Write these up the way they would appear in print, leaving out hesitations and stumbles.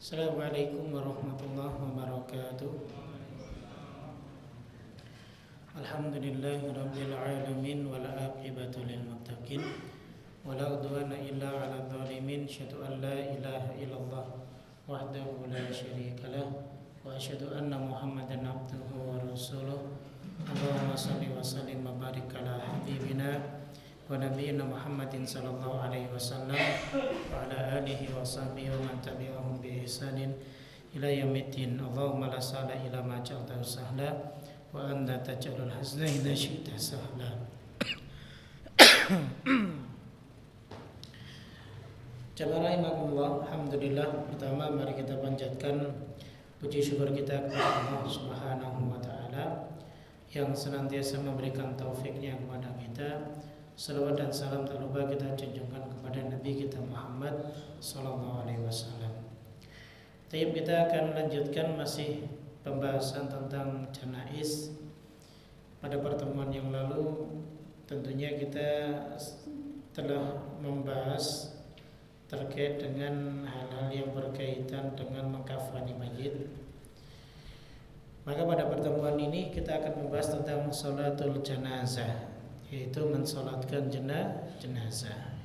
Assalamualaikum warahmatullahi wabarakatuh. Alhamdulillahirabbil alamin wal aqibatu lil muttaqin wala udwana illa 'alal zalimin. Asyhadu an la ilaha illallah wahdahu la syarikalah wa asyhadu anna Muhammadan abduhu wa rasuluh. Allahumma shalli wa sallim wa barik ala habibina wa nabiyyina Muhammadin sallallahu alaihi wasallam wa ala alihi wa sahbihi wa man tabi'ahum bi ihsanin ila yaumiddin. Allahumma la sahla illa ma ja'altahu sahla wa anta taj'alul hazna idza syi'ta sahla. Jamaah rahimakumullah, alhamdulillah. Pertama mari kita panjatkan puji syukur kita kepada Allah Subhanahu wa taala yang senantiasa memberikan taufiknya kepada kita. Salawat dan salam tak lupa kita junjungkan kepada Nabi kita Muhammad sallallahu alaihi wasallam. Tapi kita akan lanjutkan masih pembahasan tentang janaiz. Pada pertemuan yang lalu tentunya kita telah membahas terkait dengan hal-hal yang berkaitan dengan mengkafani mayit. Maka pada pertemuan ini kita akan membahas tentang sholatul janazah, yaitu mensolatkan jenazah.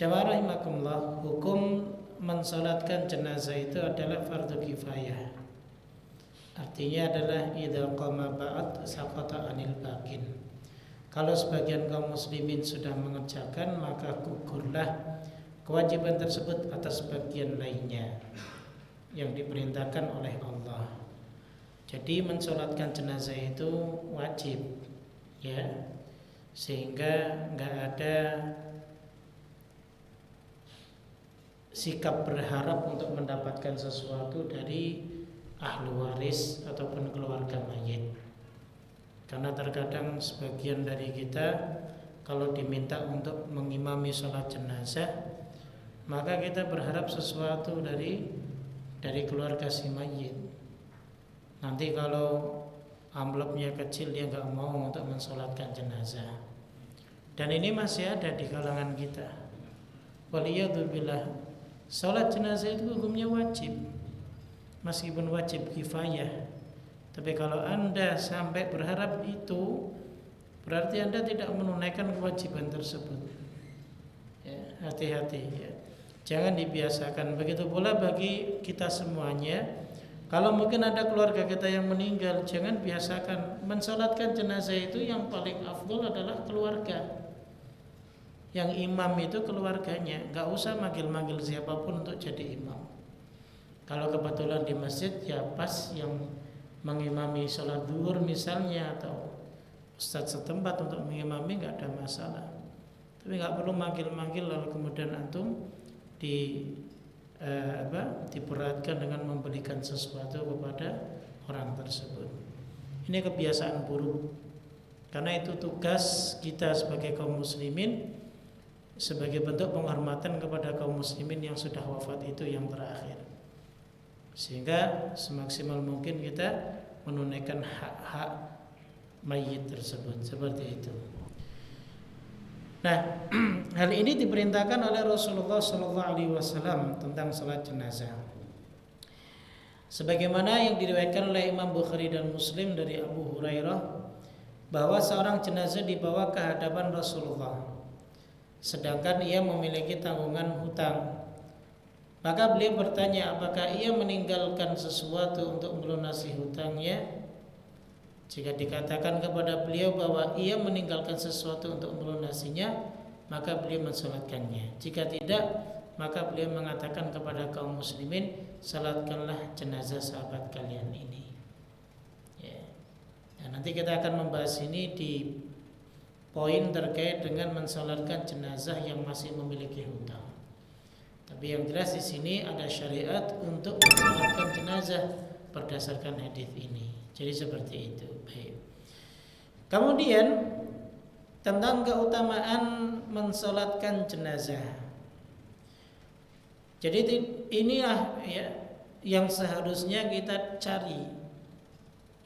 Jamaah rahimakumullah, hukum mensolatkan jenazah itu adalah fardu kifayah. Artinya adalah idza qama ba'd saqata anil baqin. Kalau sebagian kaum muslimin sudah mengerjakan, maka gugurlah kewajiban tersebut atas bagian lainnya yang diperintahkan oleh Allah. Jadi mensolatkan jenazah itu wajib, ya, sehingga nggak ada sikap berharap untuk mendapatkan sesuatu dari ahli waris ataupun keluarga mayit. Karena terkadang sebagian dari kita kalau diminta untuk mengimami sholat jenazah, maka kita berharap sesuatu dari keluarga si mayit. Nanti kalau amplopnya kecil dia nggak mau untuk mensolatkan jenazah. Dan ini masih ada di kalangan kita. Waliyadzubillah, solat jenazah itu hukumnya wajib, meskipun wajib kifayah. Tapi kalau Anda sampai berharap itu, berarti Anda tidak menunaikan kewajiban tersebut. Ya, hati-hati. Ya. Jangan dibiasakan. Begitu pula bagi kita semuanya. Kalau mungkin ada keluarga kita yang meninggal, jangan biasakan mensolatkan jenazah itu. Yang paling afdol adalah keluarga. Yang imam itu keluarganya. Gak usah manggil-manggil siapapun untuk jadi imam. Kalau kebetulan di masjid, ya pas yang mengimami sholat zuhur misalnya, atau ustadz setempat untuk mengimami, gak ada masalah. Tapi gak perlu manggil-manggil lalu kemudian antum diberatkan dengan memberikan sesuatu kepada orang tersebut. Ini kebiasaan buruk. Karena itu tugas kita sebagai kaum muslimin, sebagai bentuk penghormatan kepada kaum muslimin yang sudah wafat itu yang terakhir. Sehingga semaksimal mungkin kita menunaikan hak-hak mayit tersebut, seperti itu. Nah, hal ini diperintahkan oleh Rasulullah SAW tentang salat jenazah. Sebagaimana yang diriwayatkan oleh Imam Bukhari dan Muslim dari Abu Hurairah, bahwa seorang jenazah dibawa ke hadapan Rasulullah, sedangkan ia memiliki tanggungan hutang. Maka beliau bertanya, apakah ia meninggalkan sesuatu untuk melunasi hutangnya? Jika dikatakan kepada beliau bahwa ia meninggalkan sesuatu untuk melunasinya, maka beliau mensolatkannya. Jika tidak, maka beliau mengatakan kepada kaum muslimin, salatkanlah jenazah sahabat kalian ini. Ya. Nah, nanti kita akan membahas ini di poin terkait dengan mensolatkan jenazah yang masih memiliki hutang. Tapi yang jelas di sini ada syariat untuk mensolatkan jenazah berdasarkan hadis ini. Jadi seperti itu. Baik. Kemudian tentang keutamaan mensolatkan jenazah. Jadi inilah ya yang seharusnya kita cari,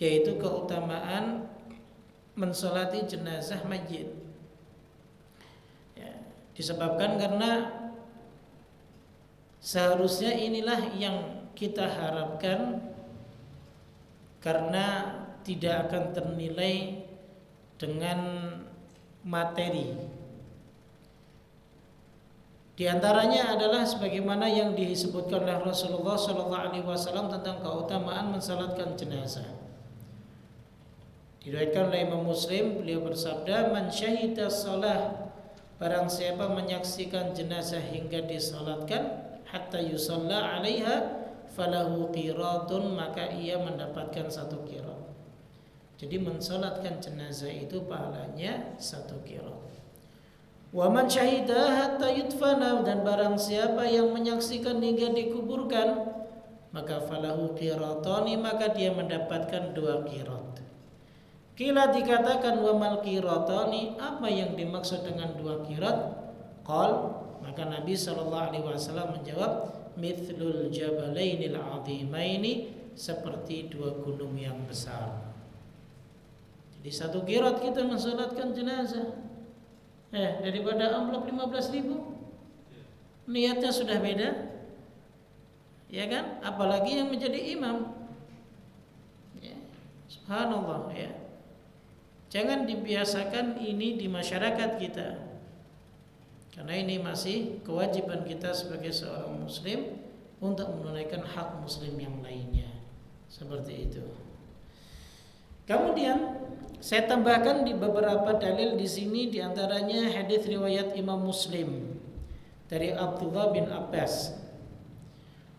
yaitu keutamaan mensolati jenazah mayit. Ya, disebabkan karena Seharusnya inilah yang kita harapkan, karena tidak akan ternilai dengan materi. Di antaranya adalah sebagaimana yang disebutkan oleh Rasulullah SAW tentang keutamaan mensalatkan jenazah. Diriwayatkan oleh Imam Muslim, beliau bersabda, "Man syahida shalah, barang siapa menyaksikan jenazah hingga disalatkan, hatta yusalla 'alaiha, falahu qiratun, maka ia mendapatkan 1 qirat." Jadi mensalatkan jenazah itu pahalanya 1 qirat. Wa man syahida hatta yudfana, dan barang siapa yang menyaksikan hingga dikuburkan, maka falahu qiratani, maka dia mendapatkan 2 qirat. Kila dikatakan wa mal qiratani, apa yang dimaksud dengan 2 qirat? Qal, maka Nabi SAW menjawab, mithlul jabalainil azimaini, seperti 2 gunung yang besar. Jadi 1 qirat kita mensalatkan jenazah. Daripada amplop 15.000, niatnya sudah beda, ya kan? Apalagi yang menjadi imam. Ya, subhanallah ya. Jangan dibiasakan ini di masyarakat kita, karena ini masih kewajiban kita sebagai seorang muslim untuk menunaikan hak muslim yang lainnya. Seperti itu. Kemudian saya tambahkan di beberapa dalil di sini, di antaranya hadis riwayat Imam Muslim dari Abdullah bin Abbas,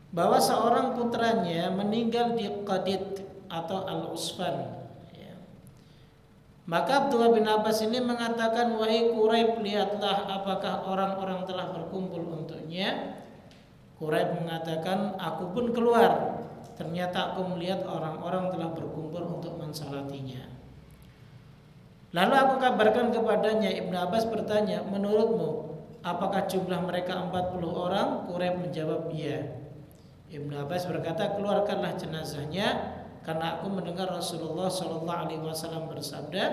bahwa seorang putranya meninggal di Qadid atau Al-Usfan. Maka Abdullah bin Abbas ini mengatakan, "Wahai Quraib, lihatlah apakah orang-orang telah berkumpul untuknya." Quraib mengatakan, "Aku pun keluar. Ternyata aku melihat orang-orang telah berkumpul untuk mensalatinya." Lalu aku kabarkan kepadanya. Ibnu Abbas bertanya, "Menurutmu apakah jumlah mereka 40 orang?" Quraib menjawab, "Iya." Ibnu Abbas berkata, "Keluarkanlah jenazahnya, karena aku mendengar Rasulullah SAW bersabda,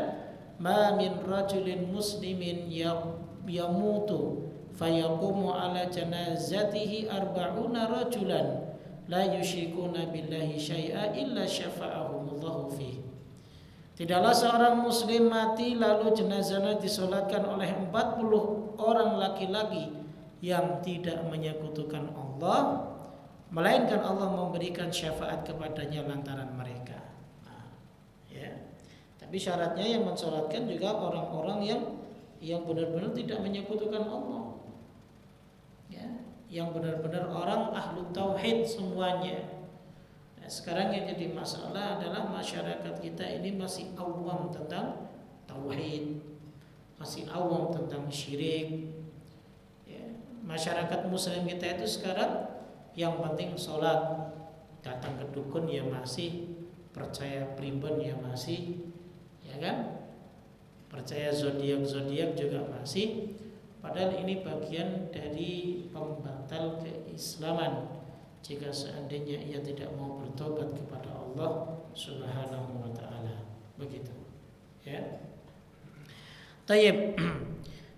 ma min rajulin muslimin yamutu fayaqumu ala janazatihi arba'una rajulan la yusyrikuna billahi syai'a illa syafa'ahumullahu fihi." Tidaklah seorang muslim mati lalu jenazahnya disolatkan oleh 40 orang laki-laki yang tidak menyekutukan Allah, melainkan Allah memberikan syafaat kepadanya lantaran mereka. Ya. Tapi syaratnya yang mensolatkan juga orang-orang yang benar-benar tidak menyekutukan Allah. Ya, yang benar-benar orang ahlu tauhid semuanya. Sekarang yang jadi masalah adalah masyarakat kita ini masih awam tentang tauhid, masih awam tentang syirik. Ya, masyarakat muslim kita itu sekarang yang penting sholat, datang ke dukun ya masih, percaya primbon ya masih, ya kan? Percaya zodiak juga masih. Padahal ini bagian dari pembatal keislaman. Jika seandainya ia tidak mau bertobat kepada Allah Subhanahu wa taala. Begitu. Ya. Tayyib.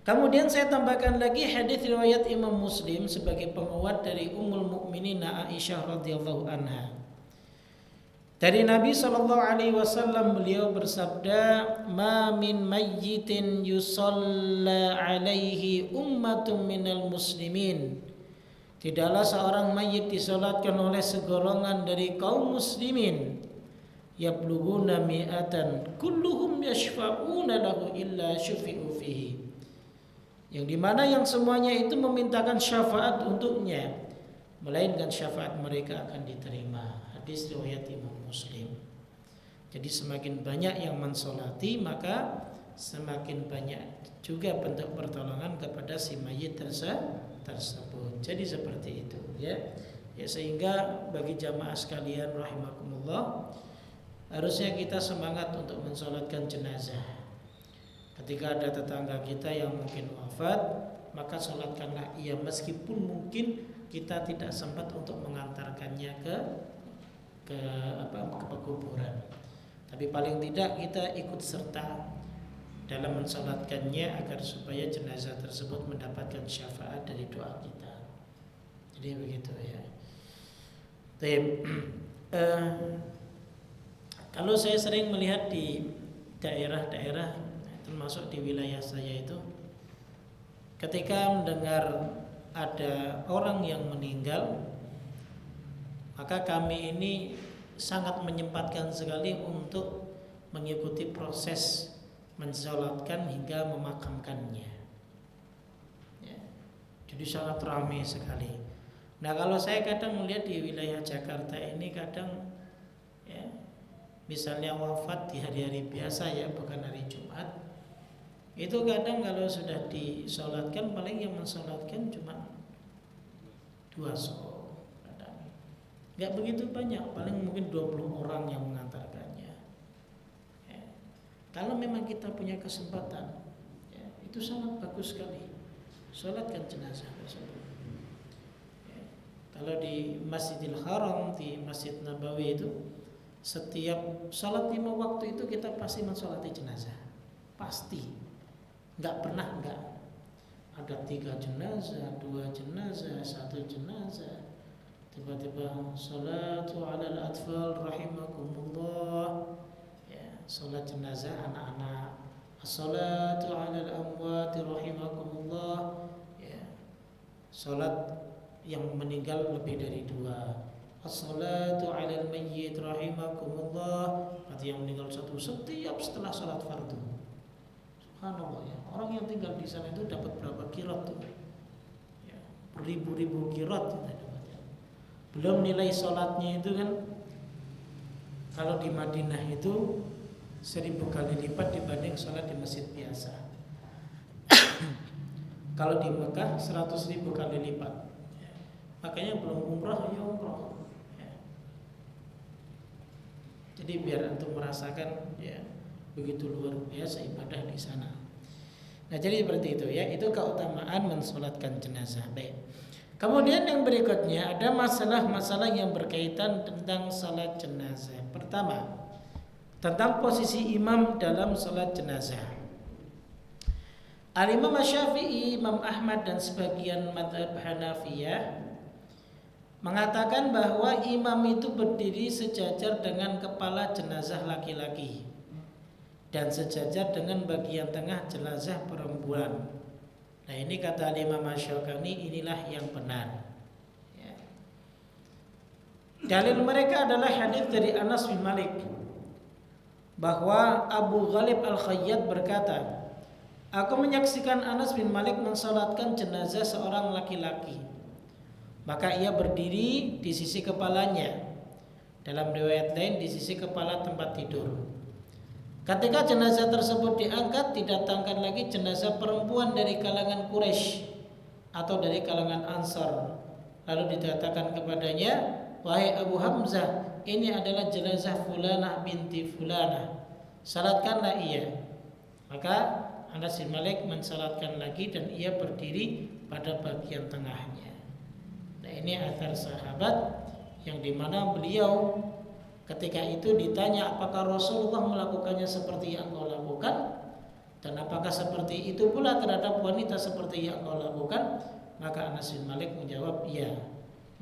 Kemudian saya tambahkan lagi hadis riwayat Imam Muslim sebagai penguat dari Ummul Mukminin Aisyah radhiyallahu anha. Dari Nabi SAW beliau bersabda, "Ma min mayyitin yusalla alaihi ummatun minal muslimin." Tidaklah seorang mayit disolatkan oleh segolongan dari kaum muslimin, yablughuna mi'atan kulluhum yashfa'una lahu illa syufi'u fihi, yang dimana yang semuanya itu memintakan syafaat untuknya, melainkan syafaat mereka akan diterima. Hadis riwayat Imam Muslim. Jadi semakin banyak yang mensolati, maka semakin banyak juga bentuk pertolongan kepada si mayit tersebut. Jadi seperti itu, ya. Sehingga bagi jamaah sekalian rahimakumullah, harusnya kita semangat untuk mensolatkan jenazah. Ketika ada tetangga kita yang mungkin wafat, maka solatkanlah ia, meskipun mungkin kita tidak sempat untuk mengantarkannya ke pekuburan. Tapi paling tidak kita ikut serta dalam mensolatkannya agar supaya jenazah tersebut mendapatkan syafaat dari doa kita. Jadi begitu ya. Tapi kalau saya sering melihat di daerah-daerah termasuk di wilayah saya itu, ketika mendengar ada orang yang meninggal, maka kami ini sangat menyempatkan sekali untuk mengikuti proses mensolatkan hingga memakamkannya. Ya, jadi sangat ramai sekali. Nah, kalau saya kadang melihat di wilayah Jakarta ini kadang ya, misalnya wafat di hari-hari biasa ya, bukan hari Jumat, itu kadang kalau sudah disolatkan paling yang mensolatkan cuma 2 sholat, kadang nggak begitu banyak, paling mungkin 20 orang yang mengantarkannya ya. Kalau memang kita punya kesempatan ya, itu sangat bagus sekali sholatkan jenazah tersebut ya. Kalau di Masjidil Haram, di Masjid Nabawi itu setiap sholat 5 waktu itu kita pasti mensolati jenazah, pasti, nggak pernah nggak. Ada 3 jenazah, 2 jenazah, 1 jenazah, tiba-tiba salatu alal atfal rahimakumullah ya, salat jenazah anak-anak, as-salatu alal amwat rahimakumullah ya, salat yang meninggal lebih dari 2, as-salatu alal mayyit rahimakumullah, arti yang meninggal 1 setiap setelah salat fardu. Subhanallah ya, orang yang tinggal di sana itu dapat berapa kirat tuh ya, beribu-ribu kirat kita dapat ya. Belum nilai sholatnya itu kan, kalau di Madinah itu 1000 kali lipat dibanding sholat di masjid biasa. Kalau di Mekah 100.000 kali lipat ya. Makanya belum umrah ya umrah ya. Jadi biar antum merasakan ya, begitu luar biasa ibadah di sana. Nah, jadi seperti itu ya, itu keutamaan mensolatkan jenazah. Baik. Kemudian yang berikutnya ada masalah-masalah yang berkaitan tentang salat jenazah. Pertama, tentang posisi imam dalam salat jenazah. Al-Imam Syafi'i, Imam Ahmad dan sebagian mazhab Hanafiyah mengatakan bahwa imam itu berdiri sejajar dengan kepala jenazah laki-laki dan sejajar dengan bagian tengah jenazah perempuan. Nah, ini kata Imam Asy-Syafi'i, inilah yang benar ya. Dalil mereka adalah hadis dari Anas bin Malik bahwa Abu Ghalib Al-Khayyat berkata, aku menyaksikan Anas bin Malik mensalatkan jenazah seorang laki-laki, maka ia berdiri di sisi kepalanya, dalam riwayat lain di sisi kepala tempat tidur. Ketika jenazah tersebut diangkat, didatangkan lagi jenazah perempuan dari kalangan Quraisy atau dari kalangan Ansar. Lalu dikatakan kepadanya, wahai Abu Hamzah, ini adalah jenazah Fulanah binti Fulanah, salatkanlah ia. Maka Anas bin Malik mensalatkan lagi dan ia berdiri pada bagian tengahnya. Nah, ini athar sahabat yang dimana beliau ketika itu ditanya apakah Rasulullah melakukannya seperti yang engkau lakukan, dan apakah seperti itu pula terhadap wanita seperti yang engkau lakukan, maka Anas bin Malik menjawab iya.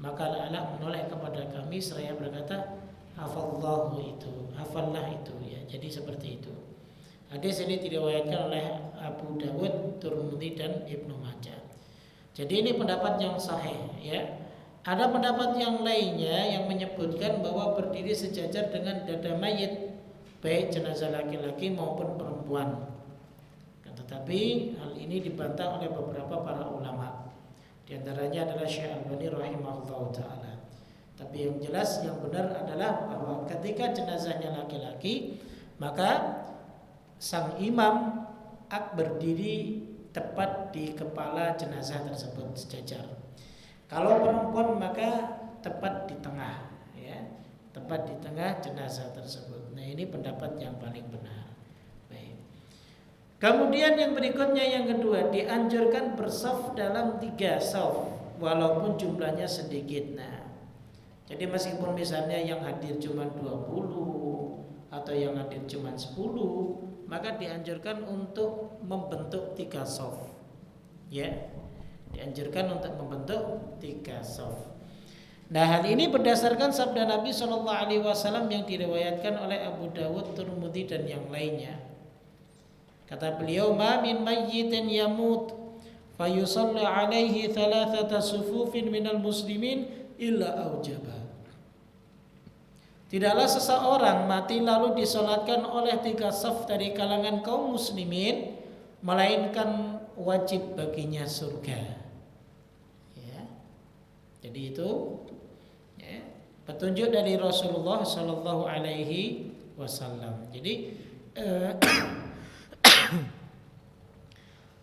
Maka Allah menoleh kepada kami seraya berkata, hafallahu itu, hafallah itu ya. Jadi seperti itu. Hadis ini diriwayatkan oleh Abu Dawud, Tirmidzi dan Ibnu Majah. Jadi ini pendapat yang sahih ya. Ada pendapat yang lainnya yang menyebutkan bahwa berdiri sejajar dengan dada mayit, baik jenazah laki-laki maupun perempuan. Tetapi hal ini dibantah oleh beberapa para ulama. Di antaranya adalah Syekh Al-Albani rahimahullahu taala. Tapi yang jelas yang benar adalah bahwa ketika jenazahnya laki-laki, maka sang imam berdiri tepat di kepala jenazah tersebut sejajar. Kalau perempuan maka tepat di tengah ya, tepat di tengah jenazah tersebut. Nah, ini pendapat yang paling benar. Baik. Kemudian yang berikutnya yang kedua, dianjurkan bersaf dalam 3 saf walaupun jumlahnya sedikit. Nah, jadi meskipun misalnya yang hadir cuma 20 atau yang hadir cuma 10, maka dianjurkan untuk membentuk 3 saf. Ya. Dianjurkan untuk membentuk 3 shaf. Nah, hal ini berdasarkan sabda Nabi Shallallahu Alaihi Wasallam yang diriwayatkan oleh Abu Dawud, Tirmidzi dan yang lainnya. Kata beliau, "Ma min mayyitin yamut fayusalli alaihi thalathata sufufin minal muslimin illa aujaba." Tidaklah seseorang mati lalu disolatkan oleh 3 saf dari kalangan kaum muslimin, melainkan wajib baginya surga. Ya. Jadi itu ya, petunjuk dari Rasulullah Sallallahu Alaihi Wasallam. Jadi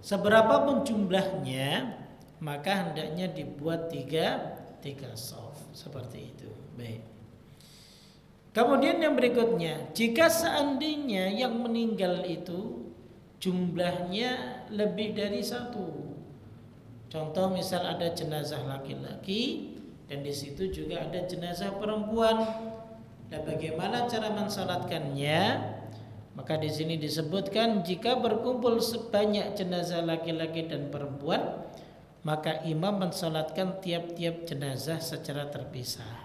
seberapapun jumlahnya, maka hendaknya dibuat tiga shaf seperti itu. Baik. Kemudian yang berikutnya, jika seandainya yang meninggal itu jumlahnya lebih dari 1. Contoh misal ada jenazah laki-laki dan di situ juga ada jenazah perempuan. Dan bagaimana cara mensalatkannya? Maka di sini disebutkan jika berkumpul sebanyak jenazah laki-laki dan perempuan, maka imam mensalatkan tiap-tiap jenazah secara terpisah.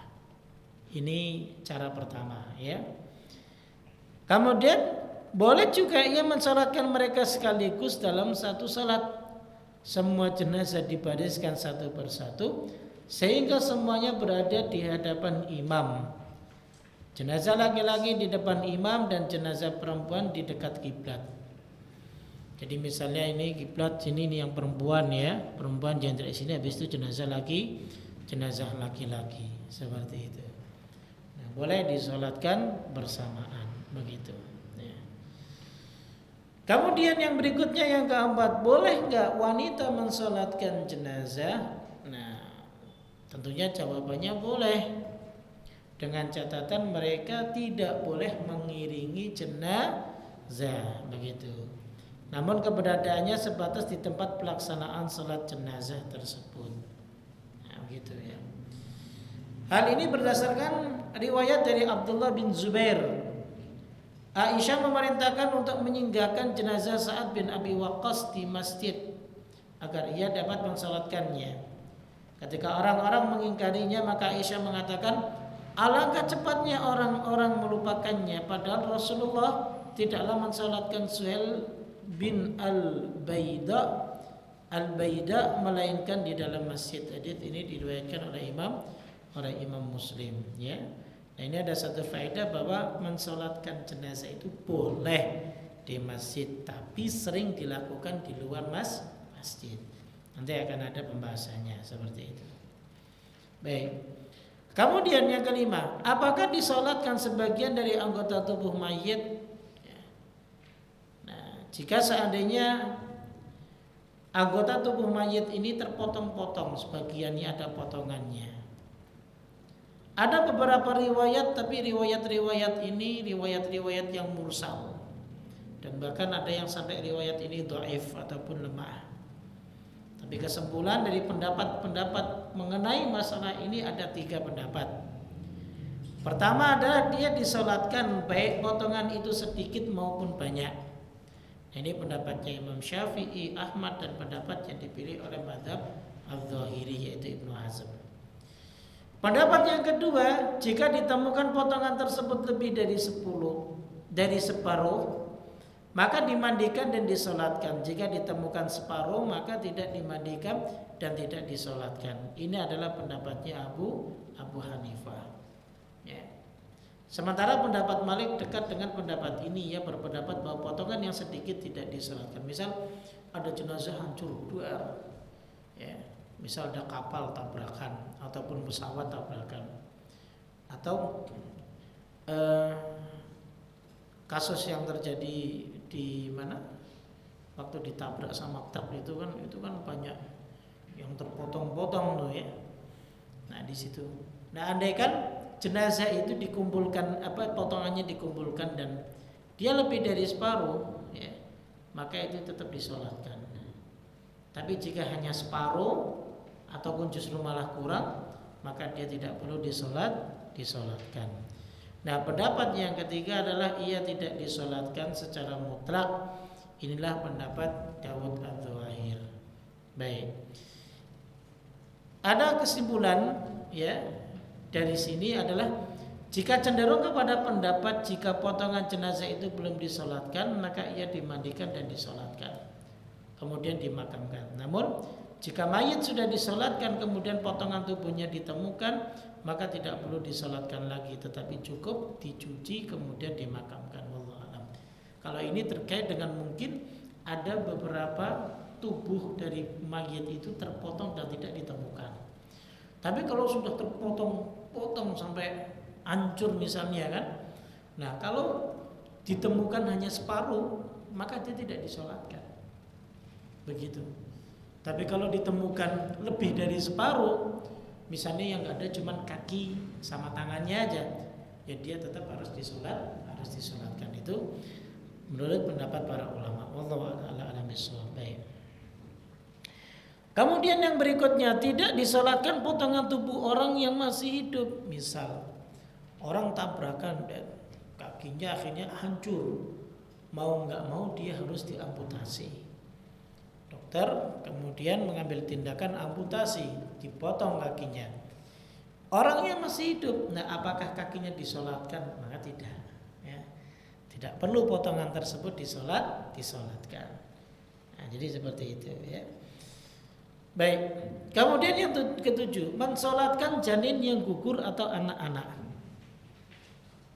Ini cara pertama, ya. Kemudian boleh juga ia mensalatkan mereka sekaligus dalam satu salat. Semua jenazah dibariskan satu persatu sehingga semuanya berada di hadapan imam. Jenazah laki-laki di depan imam dan jenazah perempuan di dekat kiblat. Jadi misalnya ini kiblat sini ini yang perempuan ya, perempuan jangan dari sini, habis itu jenazah laki-laki seperti itu. Nah, boleh disolatkan bersamaan begitu. Ya. Kemudian yang berikutnya yang keempat, boleh nggak wanita mensolatkan jenazah? Nah, tentunya jawabannya boleh. Dengan catatan mereka tidak boleh mengiringi jenazah begitu. Namun keberadaannya sebatas di tempat pelaksanaan salat jenazah tersebut. Nah, begitu ya. Hal ini berdasarkan riwayat dari Abdullah bin Zubair. Aisyah memerintahkan untuk menyinggalkan jenazah Sa'ad bin Abi Waqqas di masjid agar ia dapat mensalatkannya. Ketika orang-orang mengingkarinya, maka Aisyah mengatakan, alangkah cepatnya orang-orang melupakannya, padahal Rasulullah tidaklah mensalatkan Suhail bin Al-Baida melainkan di dalam masjid. Hadits ini diriwayatkan oleh Imam Muslim ya. Nah, ini ada satu faedah bahwa mensalatkan jenazah itu boleh di masjid, tapi sering dilakukan di luar masjid. Nanti akan ada pembahasannya seperti itu. Baik. Kemudian yang kelima, apakah disolatkan sebagian dari anggota tubuh mayit? Nah, jika seandainya anggota tubuh mayit ini terpotong-potong, sebagiannya ada potongannya. Ada beberapa riwayat, tapi riwayat-riwayat ini riwayat-riwayat yang mursal, dan bahkan ada yang sampai riwayat ini dhaif ataupun lemah. Tapi kesimpulan dari pendapat-pendapat mengenai masalah ini ada 3 pendapat. Pertama adalah dia disolatkan baik potongan itu sedikit maupun banyak. Ini pendapatnya Imam Syafi'i, Ahmad, dan pendapat yang dipilih oleh mazhab Al-Zahiri yaitu Ibnu Hazm. Pendapat yang kedua, jika ditemukan potongan tersebut lebih dari 10, dari separuh, maka dimandikan dan disolatkan. Jika ditemukan separuh, maka tidak dimandikan dan tidak disolatkan. Ini adalah pendapatnya Abu Hanifah. Ya. Sementara pendapat Malik dekat dengan pendapat ini, ya, berpendapat bahwa potongan yang sedikit tidak disolatkan. Misal ada jenazah hancur duar, ya, misal ada kapal tabrakan ataupun pesawat tabrakan, atau kasus yang terjadi di mana waktu ditabrak sama truk itu kan banyak yang terpotong-potong tuh ya. Nah di situ. Nah andaikan jenazah itu dikumpulkan, potongannya dikumpulkan dan dia lebih dari separuh, ya, maka itu tetap disolatkan. Tapi jika hanya separuh ataupun justru malah kurang, maka dia tidak perlu disolatkan. Nah, pendapat yang ketiga adalah ia tidak disolatkan secara mutlak. Inilah pendapat Dawud Adz-Dzahir. Baik. Ada kesimpulan ya dari sini adalah jika cenderung kepada pendapat jika potongan jenazah itu belum disolatkan, maka ia dimandikan dan disolatkan, kemudian dimakamkan. Namun jika mayit sudah disolatkan kemudian potongan tubuhnya ditemukan, maka tidak perlu disolatkan lagi, tetapi cukup dicuci kemudian dimakamkan. Wallahu a'lam. Kalau ini terkait dengan mungkin ada beberapa tubuh dari mayit itu terpotong dan tidak ditemukan. Tapi kalau sudah terpotong sampai hancur misalnya kan, nah kalau ditemukan hanya separuh maka dia tidak disolatkan, begitu. Tapi kalau ditemukan lebih dari separuh, misalnya yang ada cuman kaki sama tangannya aja, ya dia tetap harus disolatkan. Itu menurut pendapat para ulama. Wallahu a'lam bishawab. Kemudian yang berikutnya, tidak disolatkan potongan tubuh orang yang masih hidup. Misal orang tabrakan dan kakinya akhirnya hancur, mau nggak mau dia harus diamputasi. Dokter kemudian mengambil tindakan amputasi, dipotong kakinya. Orang yang masih hidup, nah apakah kakinya disolatkan? Maka tidak. Ya. Tidak perlu potongan tersebut disolatkan. Nah, jadi seperti itu ya. Baik, kemudian yang ketujuh, mensolatkan janin yang gugur atau anak-anak.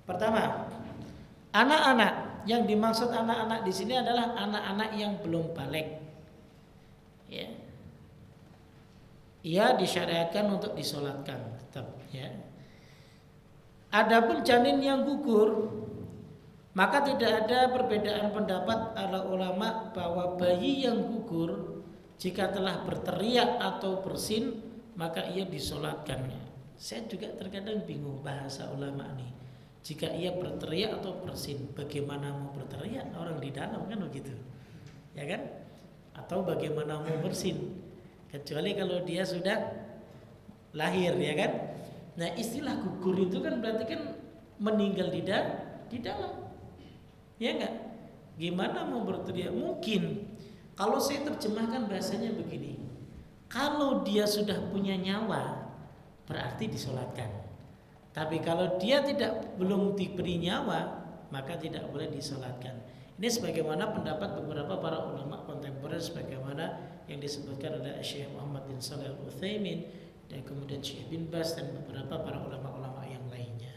Pertama, anak-anak, yang dimaksud anak-anak di sini adalah anak-anak yang belum balik. Ya, ia disyariatkan untuk disolatkan tetap. Ya. Adapun janin yang gugur, maka tidak ada perbedaan pendapat para ulama bahwa bayi yang gugur jika telah berteriak atau bersin maka ia disolatkan. Saya juga terkadang bingung bahasa ulama nih. Jika ia berteriak atau bersin, bagaimana mau berteriak orang di dalam kan begitu, ya kan? Atau bagaimana mau bersin? Kecuali kalau dia sudah lahir, ya kan? Nah istilah gugur itu kan berarti kan meninggal di dalam, ya enggak? Gimana mau berteriak? Mungkin kalau saya terjemahkan bahasanya begini, kalau dia sudah punya nyawa berarti disolatkan. Tapi kalau dia belum diberi nyawa maka tidak boleh disolatkan. Ini sebagaimana pendapat beberapa para ulama kontemporer, sebagaimana yang disebutkan oleh Syekh Muhammad bin Shalih Al-Utsaimin dan kemudian Syekh bin Baz dan beberapa para ulama-ulama yang lainnya.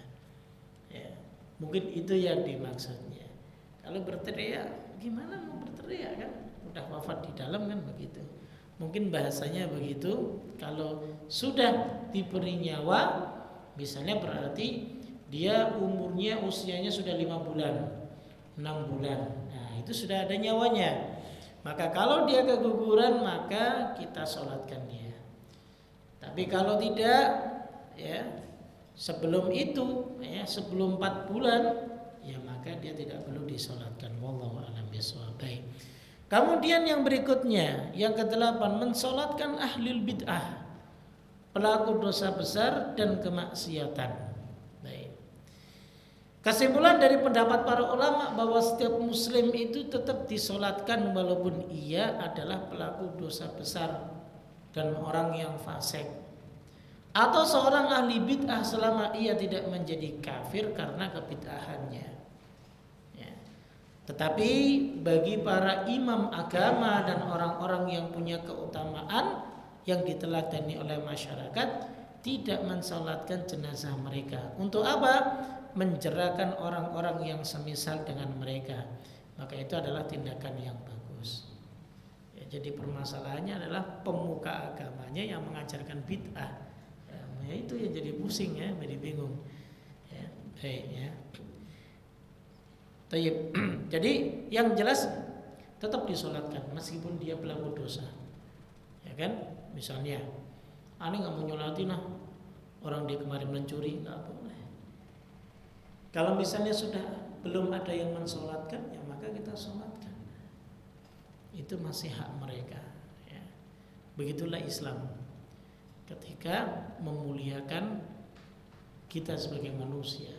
Ya, mungkin itu yang dimaksudnya. Kalau berteriak, gimana mau berteriak kan? Udah wafat di dalam kan begitu. Mungkin bahasanya begitu. Kalau sudah diberi nyawa, misalnya berarti dia usianya sudah 5 bulan, 6 bulan. Nah, itu sudah ada nyawanya. Maka kalau dia keguguran maka kita sholatkan dia. Tapi kalau tidak, ya sebelum itu, ya sebelum 4 bulan, ya maka dia tidak perlu disolatkan. Wallahu a'lam bishawab. Kemudian yang berikutnya, yang ke-8, mensolatkan ahlul bid'ah, pelaku dosa besar dan kemaksiatan. Baik. Kesimpulan dari pendapat para ulama bahwa setiap muslim itu tetap disolatkan walaupun ia adalah pelaku dosa besar dan orang yang fasik, atau seorang ahli bid'ah selama ia tidak menjadi kafir karena kebid'ahannya. Tetapi bagi para imam agama dan orang-orang yang punya keutamaan yang diteladani oleh masyarakat, tidak mensalatkan jenazah mereka. Untuk apa? Menjerakan orang-orang yang semisal dengan mereka. Maka itu adalah tindakan yang bagus. Ya, jadi permasalahannya adalah pemuka agamanya yang mengajarkan bid'ah. Ya, itu yang jadi pusing ya, jadi bingung. Ya, baik ya. Jadi yang jelas tetap disolatkan meskipun dia pelaku dosa, ya kan? Misalnya, aneh nggak mau nyolatin orang dia kemarin mencuri, nggak boleh. Kalau misalnya sudah belum ada yang mensolatkan, ya maka kita solatkan. Itu masih hak mereka. Ya. Begitulah Islam. Ketika memuliakan kita sebagai manusia,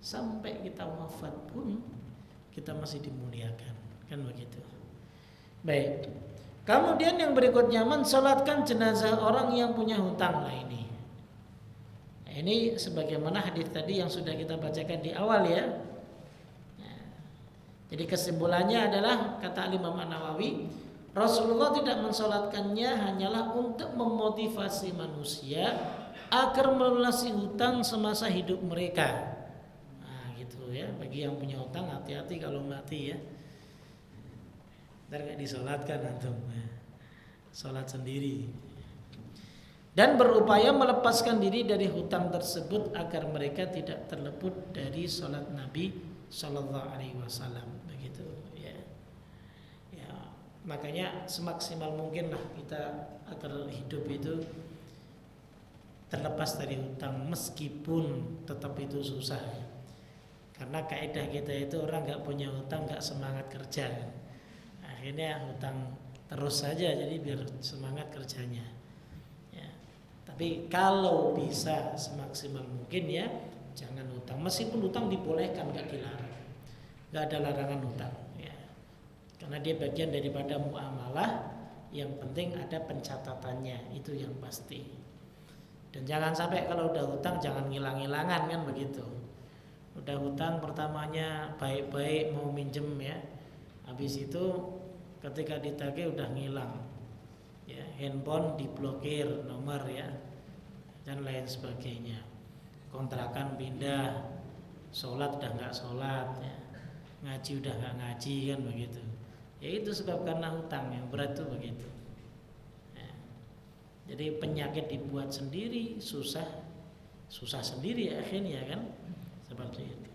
sampai kita wafat pun kita masih dimuliakan, kan begitu. Baik. Kemudian yang berikutnya, mensolatkan jenazah orang yang punya hutang. Nah ini. Nah, ini sebagaimana hadis tadi yang sudah kita bacakan di awal ya. Nah, jadi kesimpulannya adalah kata Imam An-Nawawi, Rasulullah tidak mensolatkannya hanyalah untuk memotivasi manusia agar melunasi hutang semasa hidup mereka. Nah gitu ya, bagi yang punya hutang hati-hati kalau mati ya. Ntar gak disolatkan antum, solat sendiri. Dan berupaya melepaskan diri dari hutang tersebut agar mereka tidak terluput dari solat Nabi Sallallahu Alaihi Wasallam. Begitu ya. Ya, makanya semaksimal mungkin lah kita agar hidup itu terlepas dari hutang meskipun tetap itu susah. Karena kaidah kita itu orang nggak punya hutang nggak semangat kerja. Akhirnya hutang terus saja, jadi biar semangat kerjanya ya. Tapi kalau bisa semaksimal mungkin ya jangan hutang, meskipun hutang dibolehkan, nggak dilarang, nggak ada larangan hutang ya. Karena dia bagian daripada muamalah, yang penting ada pencatatannya, itu yang pasti. Dan jangan sampai kalau udah hutang jangan ngilang-ngilangan kan begitu. Udah hutang pertamanya baik-baik mau minjem ya, habis itu ketika ditagih udah ngilang ya, handphone diblokir nomor ya, dan lain sebagainya. Kontrakan pindah, sholat udah nggak sholat ya, ngaji udah nggak ngaji kan begitu ya. Itu sebab karena hutang yang berat tuh begitu ya. Jadi penyakit dibuat sendiri, susah sendiri akhirnya kan seperti itu.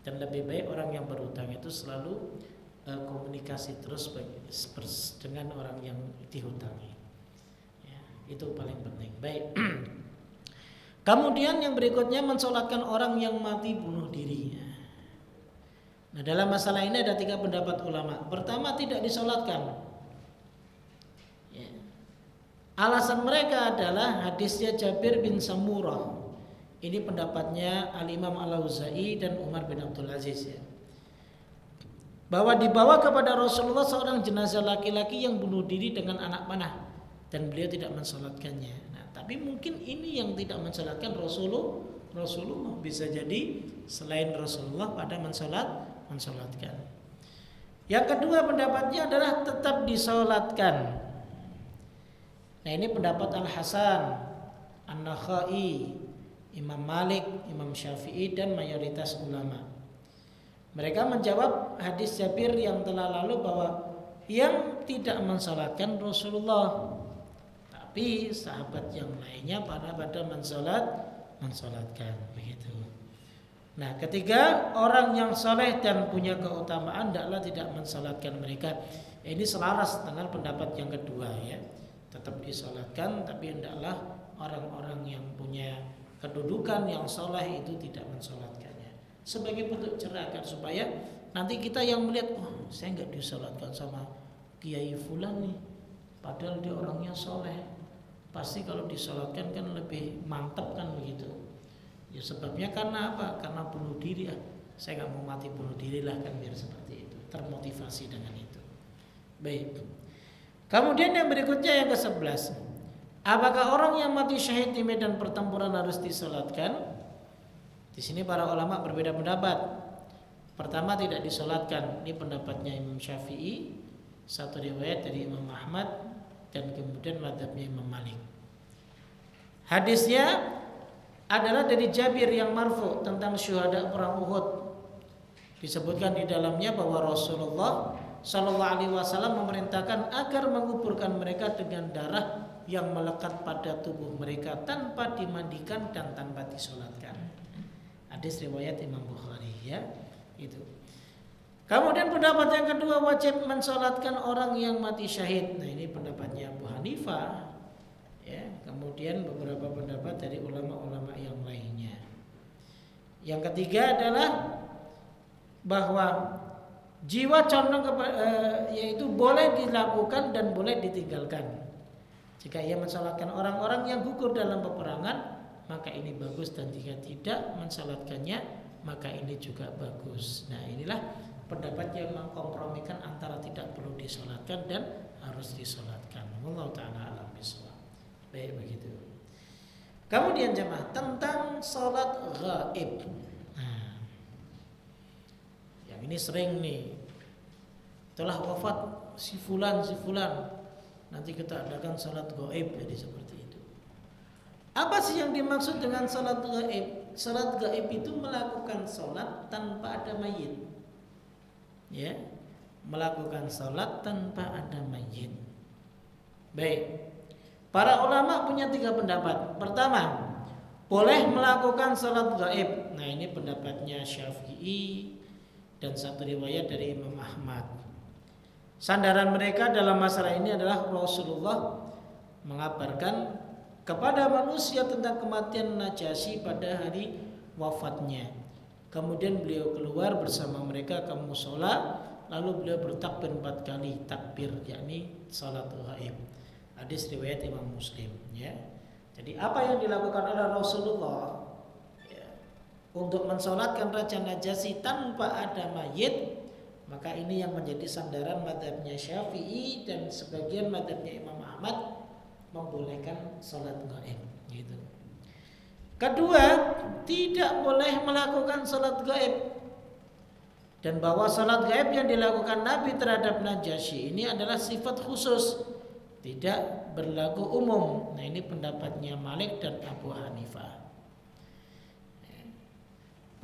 Dan lebih baik orang yang berhutang itu selalu komunikasi terus dengan orang yang dihutangi ya, itu paling penting. Baik. Kemudian yang berikutnya, mensolatkan orang yang mati bunuh diri. Nah dalam masalah ini ada 3 pendapat ulama. Pertama, tidak disolatkan ya. Alasan mereka adalah hadisnya Jabir bin Samurah. Ini pendapatnya Al-Imam Al-Auza'i dan Umar bin Abdul Aziz ya, bahwa dibawa kepada Rasulullah seorang jenazah laki-laki yang bunuh diri dengan anak panah dan beliau tidak mensolatkannya. Nah, tapi mungkin ini yang tidak mensolatkan Rasulullah bisa jadi selain Rasulullah pada mensolatkan. Yang kedua pendapatnya adalah tetap disolatkan. Nah ini pendapat Al-Hasan, An-Nakhai, Imam Malik, Imam Syafi'i dan mayoritas ulama. Mereka menjawab hadis Jabir yang telah lalu bahwa yang tidak mensolatkan Rasulullah, tapi sahabat yang lainnya pada mensolatkan begitu. Nah, ketiga, orang yang soleh dan punya keutamaan hendaklah tidak mensolatkan mereka. Ini selaras dengan pendapat yang kedua ya. Tetap disolatkan, tapi hendaklah orang-orang yang punya kedudukan yang soleh itu tidak mensolatkannya. Sebagai bentuk cerahkan supaya nanti kita yang melihat, oh saya nggak disolatkan sama Kiai Fulan nih, padahal dia orangnya soleh, pasti kalau disolatkan kan lebih mantap kan begitu. Ya sebabnya karena apa? Karena bunuh diri ya. Saya nggak mau mati bunuh diri lah kan, biar seperti itu, termotivasi dengan itu. Baik. Kemudian yang berikutnya yang ke-11, apakah orang yang mati syahid di medan pertempuran harus disolatkan? Di sini para ulama berbeda pendapat. Pertama, tidak disolatkan. Ini pendapatnya Imam Syafi'i, satu riwayat dari Imam Ahmad, dan kemudian mazhabnya Imam Malik. Hadisnya adalah dari Jabir yang marfu tentang syuhada perang Uhud. Disebutkan di dalamnya bahwa Rasulullah Sallallahu Alaihi Wasallam memerintahkan agar menguburkan mereka dengan darah yang melekat pada tubuh mereka tanpa dimandikan dan tanpa disolatkan. Hadis riwayat Imam Bukhari ya, itu. Kemudian pendapat yang kedua, wajib mensolatkan orang yang mati syahid. Nah ini pendapatnya Abu Hanifah ya. Kemudian beberapa pendapat dari ulama-ulama yang lainnya. Yang ketiga adalah bahwa jiwa condong yaitu boleh dilakukan dan boleh ditinggalkan. Jika ia mensolatkan orang-orang yang gugur dalam peperangan, maka ini bagus, dan jika tidak mensalatkannya maka ini juga bagus. Nah inilah pendapat yang mengkompromikan antara tidak perlu disolatkan dan harus disolatkan. Wallahu taala alam bisawab. Baik begitu. Kemudian jemaah tentang sholat gaib. Nah, yang ini sering nih, telah wafat si fulan, nanti kita adakan sholat gaib, jadi seperti itu. Apa sih yang dimaksud dengan sholat gaib? Sholat gaib itu melakukan sholat tanpa ada mayit, ya, melakukan sholat tanpa ada mayit. Baik. Para ulama punya 3 pendapat. Pertama, boleh melakukan salat gaib. Nah, ini pendapatnya Syafi'i dan satu riwayat dari Imam Ahmad. Sandaran mereka dalam masalah ini adalah Rasulullah mengabarkan kepada manusia tentang kematian Najasyi pada hari wafatnya. Kemudian beliau keluar bersama mereka ke mushola, lalu beliau bertakbir 4 kali, takbir yakni salat gaib. Hadis riwayat Imam Muslim, ya. Jadi apa yang dilakukan oleh Rasulullah, ya, untuk mensolatkan Raja Najasyi tanpa ada mayit, maka ini yang menjadi sandaran mazhabnya Syafi'i dan sebagian mazhabnya Imam Ahmad membolehkan salat gaib, gitu. Kedua, tidak boleh melakukan salat gaib, dan bahwa salat gaib yang dilakukan Nabi terhadap Najasyi ini adalah sifat khusus, tidak berlaku umum. Nah, ini pendapatnya Malik dan Abu Hanifah.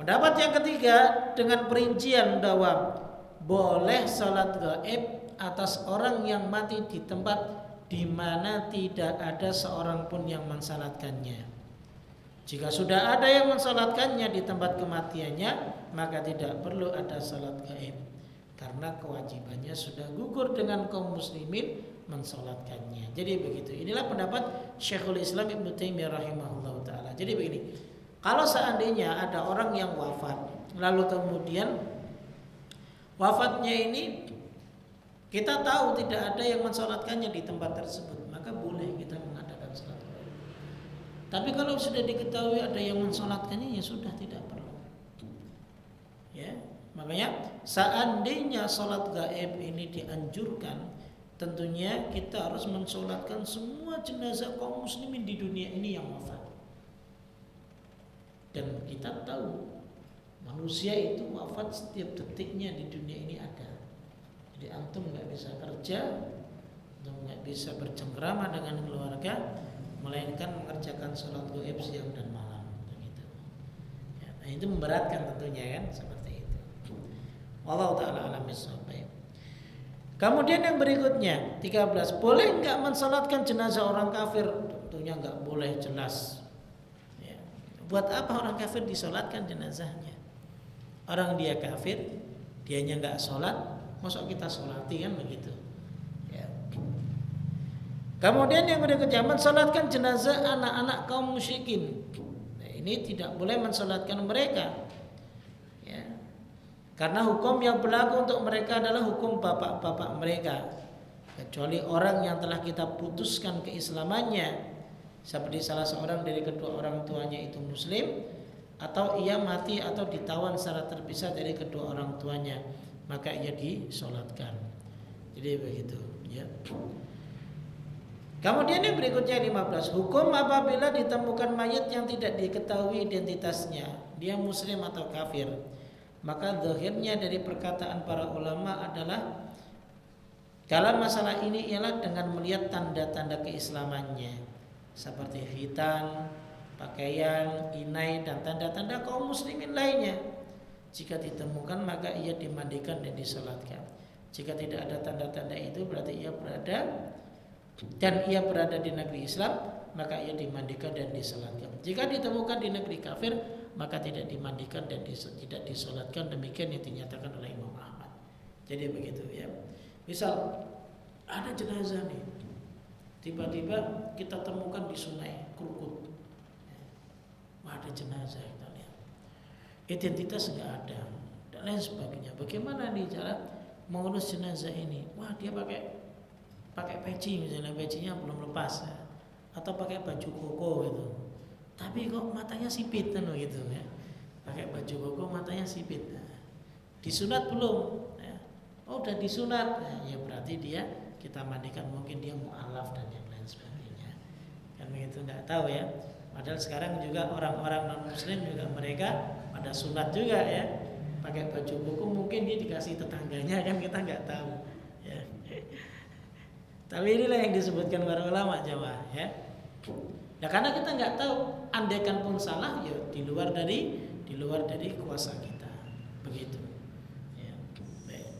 Pendapat yang ketiga dengan perincian bahwa boleh salat gaib atas orang yang mati di tempat di mana tidak ada seorang pun yang mensalatkannya. Jika sudah ada yang mensalatkannya di tempat kematiannya, maka tidak perlu ada salat gaib, karena kewajibannya sudah gugur dengan kaum muslimin mensolatkannya. Jadi begitu. Inilah pendapat Syekhul Islam Ibnu Taimiyah rahimahullah taala. Jadi begini, kalau seandainya ada orang yang wafat, lalu kemudian wafatnya ini kita tahu tidak ada yang mensolatkannya di tempat tersebut, maka boleh kita mengadakan salat gaib. Tapi kalau sudah diketahui ada yang mensolatkannya, ya sudah, tidak perlu. Ya, makanya seandainya salat gaib ini dianjurkan, tentunya kita harus mensolatkan semua jenazah kaum muslimin di dunia ini yang wafat. Dan kita tahu manusia itu wafat setiap detiknya di dunia ini ada. Jadi antum nggak bisa kerja, antum nggak bisa bercengkrama dengan keluarga, melainkan mengerjakan sholat gaib siang dan malam, begitu. Ya, nah itu memberatkan tentunya kan, seperti itu. Wallahu taala alam bissawab. Kemudian yang berikutnya 13, boleh nggak mensolatkan jenazah orang kafir? Tentunya nggak boleh, jelas. Ya. Buat apa orang kafir disolatkan jenazahnya? Orang dia kafir, dianya nggak sholat, masa kita sholati, kan begitu. Ya. Kemudian yang berikutnya, mensolatkan jenazah anak-anak kaum musyrikin. Nah, ini tidak boleh mensolatkan mereka. Karena hukum yang berlaku untuk mereka adalah hukum bapak-bapak mereka, kecuali orang yang telah kita putuskan keislamannya, seperti salah seorang dari kedua orang tuanya itu muslim, atau ia mati atau ditawan secara terpisah dari kedua orang tuanya, maka ia disolatkan. Jadi begitu, ya. Kemudian yang berikutnya 15, hukum apabila ditemukan mayat yang tidak diketahui identitasnya, dia muslim atau kafir, maka zahirnya dari perkataan para ulama adalah dalam masalah ini ialah dengan melihat tanda-tanda keislamannya, seperti khitan, pakaian, inai, dan tanda-tanda kaum muslimin lainnya. Jika ditemukan maka ia dimandikan dan disolatkan. Jika tidak ada tanda-tanda itu, berarti ia berada di negeri Islam, maka ia dimandikan dan disolatkan. Jika ditemukan di negeri kafir, maka tidak dimandikan dan tidak disolatkan. Demikian yang dinyatakan oleh Imam Ahmad. Jadi begitu, ya. Misal ada jenazah nih, tiba-tiba kita temukan di sungai Krukut, wah ada jenazah, kita lihat identitas nggak ada dan lain sebagainya. Bagaimana nih cara mengurus jenazah ini? Wah, dia pakai peci, misalnya pecinya belum lepas, ya. Atau pakai baju koko gitu, tapi kok matanya sipit kan gitu, ya. Pakai baju koko matanya sipit. Disunat belum? Ya. Oh, udah disunat. Nah, ya berarti dia kita mandikan, mungkin dia mu'alaf dan yang lain sebagainya. Kan begitu, nggak tahu ya. Padahal sekarang juga orang-orang non muslim juga mereka pada sunat juga ya, pakai baju koko, mungkin dia dikasih tetangganya, kan kita nggak tahu ya. Tapi inilah yang disebutkan para ulama jamaah ya. Ya karena kita nggak tahu, andaikan pun salah ya di luar dari kuasa kita, begitu. Ya. Baik.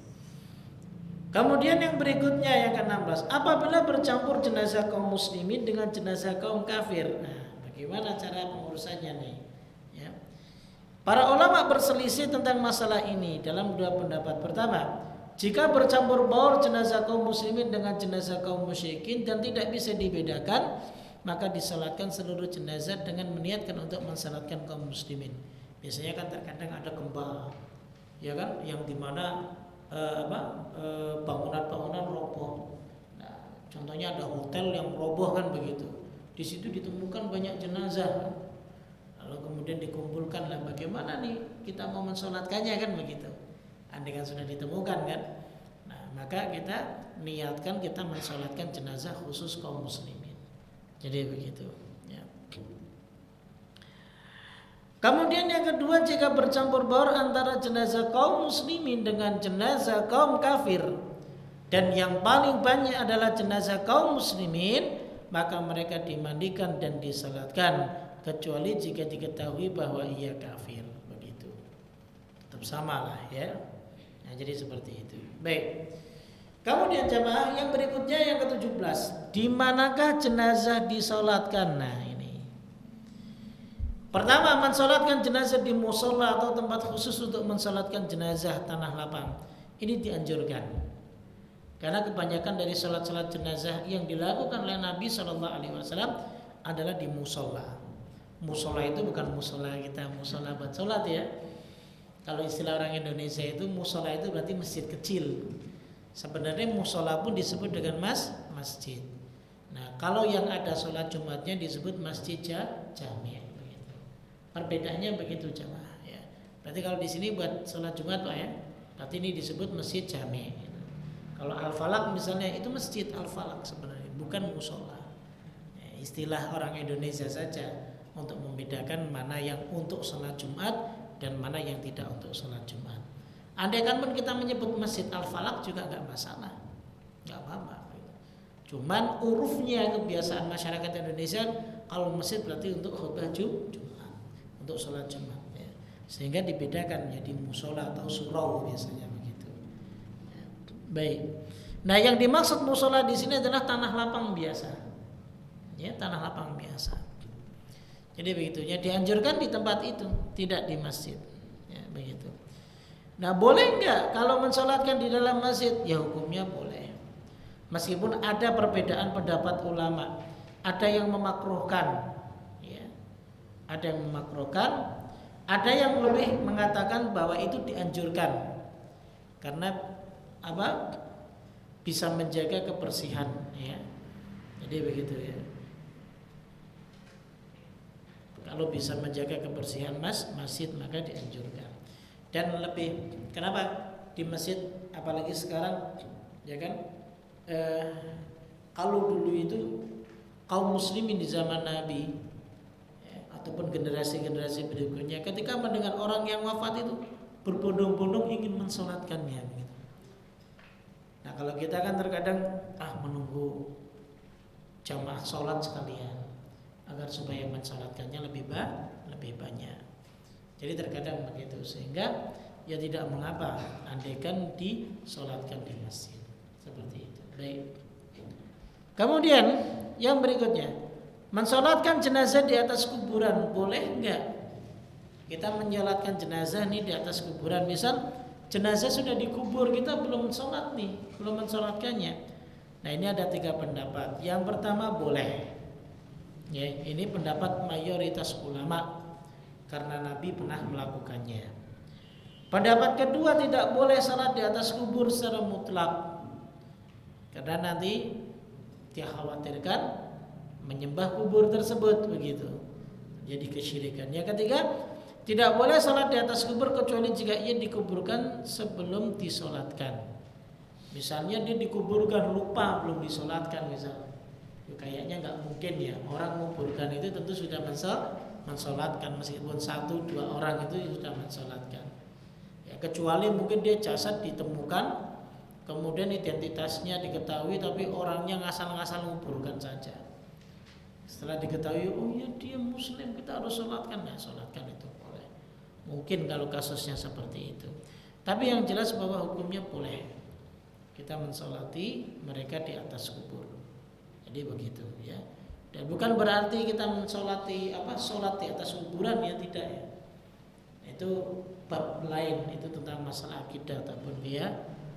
Kemudian yang berikutnya yang ke-16, apabila bercampur jenazah kaum muslimin dengan jenazah kaum kafir. Nah, bagaimana cara pengurusannya nih? Ya. Para ulama berselisih tentang masalah ini dalam dua pendapat. Pertama, jika bercampur baur jenazah kaum muslimin dengan jenazah kaum musyrikin dan tidak bisa dibedakan, maka disalatkan seluruh jenazah dengan meniatkan untuk mensalatkan kaum muslimin. Biasanya kan terkadang ada gempa, ya kan, yang dimana bangunan-bangunan roboh. Nah, contohnya ada hotel yang roboh kan begitu. Di situ ditemukan banyak jenazah. Lalu kemudian dikumpulkan, lah bagaimana nih kita mau mensalatkannya kan begitu. Andai kan sudah ditemukan kan. Nah, maka kita niatkan kita mensalatkan jenazah khusus kaum muslimin. Jadi begitu ya. Kemudian yang kedua, jika bercampur baur antara jenazah kaum muslimin dengan jenazah kaum kafir, dan yang paling banyak adalah jenazah kaum muslimin, maka mereka dimandikan dan disalatkan, kecuali jika diketahui bahwa ia kafir. Begitu. Tetap sama lah ya. Nah, jadi seperti itu. Baik. Kemudian jamaah yang berikutnya yang ke-17, di manakah jenazah disolatkan? Nah ini. Pertama, mensolatkan jenazah di musola atau tempat khusus untuk mensolatkan jenazah tanah lapang. Ini dianjurkan. Karena kebanyakan dari solat-solat jenazah yang dilakukan oleh Nabi SAW adalah di musola. Musola itu bukan musola kita, musola buat solat ya. Kalau istilah orang Indonesia itu musola itu berarti masjid kecil. Sebenarnya musola pun disebut dengan masjid. Nah, kalau yang ada sholat Jumatnya disebut masjid jami'. Begitu. Perbedaannya begitu jamaah. Ya. Berarti kalau di sini buat sholat Jumat Pak ya, berarti ini disebut masjid jami'. Kalau Al-Falaq misalnya itu masjid Al-Falaq sebenarnya, bukan musola. Ya, istilah orang Indonesia saja untuk membedakan mana yang untuk sholat Jumat dan mana yang tidak untuk sholat Jumat. Andaikan pun kita menyebut masjid Al-Falaq juga nggak masalah, nggak apa-apa. Cuman urufnya, kebiasaan masyarakat Indonesia, kalau masjid berarti untuk khutbah Jumat, untuk sholat Jumat, ya. Sehingga dibedakan menjadi musola atau surau biasanya begitu. Ya. Baik. Nah yang dimaksud musola di sini adalah tanah lapang biasa, ya tanah lapang biasa. Jadi begitunya dianjurkan di tempat itu, tidak di masjid, ya begitu. Nah boleh enggak kalau mensolatkan di dalam masjid? Ya hukumnya boleh. Meskipun ada perbedaan pendapat ulama, ada yang memakruhkan, ya. Ada yang memakruhkan, ada yang lebih mengatakan bahwa itu dianjurkan karena apa? Bisa menjaga kebersihan, ya. Jadi begitu ya. Kalau bisa menjaga kebersihan masjid maka dianjurkan. Dan lebih, kenapa di masjid apalagi sekarang ya kan, kalau dulu itu kaum muslimin di zaman Nabi ya, ataupun generasi-generasi berikutnya ketika mendengar orang yang wafat itu berbondong-bondong ingin mensolatkannya gitu. Nah kalau kita kan terkadang menunggu jamaah sholat sekalian agar supaya mensolatkannya lebih banyak. Jadi terkadang begitu, sehingga ya tidak mengapa andaikan disolatkan di masjid seperti itu. Baik. Kemudian yang berikutnya, mensolatkan jenazah di atas kuburan boleh enggak? Kita menyolatkan jenazah nih di atas kuburan, misal jenazah sudah dikubur, kita belum sholat nih, belum mensolatkannya. Nah ini ada 3 pendapat. Yang pertama boleh. Ya, ini pendapat mayoritas ulama. Karena Nabi pernah melakukannya. Pendapat kedua, tidak boleh salat di atas kubur secara mutlak, karena nanti dikhawatirkan menyembah kubur tersebut begitu, jadi kesyirikan. Yang ketiga, tidak boleh salat di atas kubur kecuali jika ia dikuburkan sebelum disolatkan. Misalnya dia dikuburkan lupa belum disolatkan misal, kayaknya nggak mungkin ya orang menguburkan itu tentu sudah mensolatkan meskipun 1-2 orang itu sudah mensolatkan. Ya, kecuali mungkin dia jasad ditemukan kemudian identitasnya diketahui tapi orangnya ngasal-ngasal menguburkan saja. Setelah diketahui oh ya dia muslim kita harus solatkan, nah solatkan itu boleh. Mungkin kalau kasusnya seperti itu. Tapi yang jelas bahwa hukumnya boleh kita mensolati mereka di atas kubur. Jadi begitu ya. Dan bukan berarti kita mensolati solat di atas kuburan ya, tidak ya. Itu bab lain, itu tentang masalah akidah ataupun